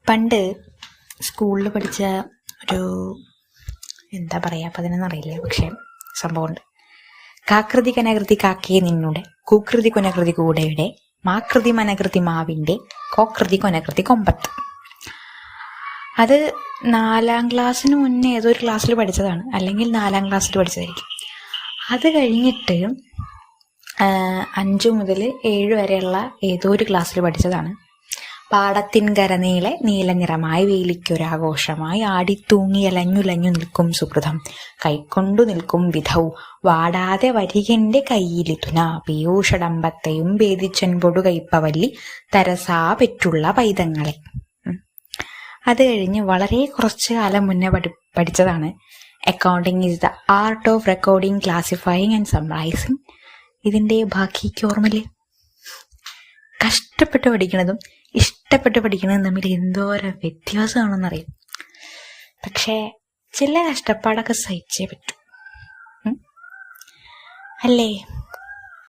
പണ്ട് സ്കൂളിൽ പഠിച്ച ഒരു എന്താ പറയുക അപ്പം അതിനൊന്നും അറിയില്ല, പക്ഷേ സംഭവമുണ്ട്. കാകൃതി കനകൃതി കാക്കയെ നിന്നുടെ, കൂകൃതി കൊനകൃതി കൂടെയുടെ, മാകൃതി മനകൃതി മാവിൻ്റെ, കോകൃതി കൊനകൃതി കൊമ്പത്ത്. അത് 4ാം ക്ലാസ്സിന് മുന്നേ ഏതൊരു ക്ലാസ്സിൽ പഠിച്ചതാണ്, അല്ലെങ്കിൽ 4ാം ക്ലാസ്സിൽ പഠിച്ചതായിരിക്കും. അത് കഴിഞ്ഞിട്ട് 5 മുതൽ 7 വരെയുള്ള ഏതോ ഒരു ക്ലാസ്സിൽ പഠിച്ചതാണ്. പാടത്തിൻ കരനീളെ നീലനിറമായി വേലിക്കൊരാഘോഷമായി ആടിത്തൂങ്ങി അലഞ്ഞുലഞ്ഞു നിൽക്കും സുഹൃതം, കൈക്കൊണ്ടു നിൽക്കും വിധൗ വാടാതെ വരികൻ്റെ കയ്യിലിതുന, പീയൂഷടമ്പത്തെയും ഭേദിച്ചൻപൊടു കൈപ്പവല്ലി തരസാ പെറ്റുള്ള പൈതങ്ങളെ. അത് കഴിഞ്ഞ് വളരെ കുറച്ച് കാലം മുന്നേ പഠിച്ചതാണ് accounting is the art of recording, classifying and summarising. ഇതിൻ്റെ ബാക്കിക്ക് ഓർമ്മയില്ലേ? കഷ്ടപ്പെട്ട് പഠിക്കണതും ഇഷ്ടപ്പെട്ട് പഠിക്കണതും തമ്മിൽ എന്തോരം വ്യത്യാസമാണെന്നറിയാം. പക്ഷേ ചില കഷ്ടപ്പാടൊക്കെ സഹിച്ചേ പറ്റൂ, അല്ലേ?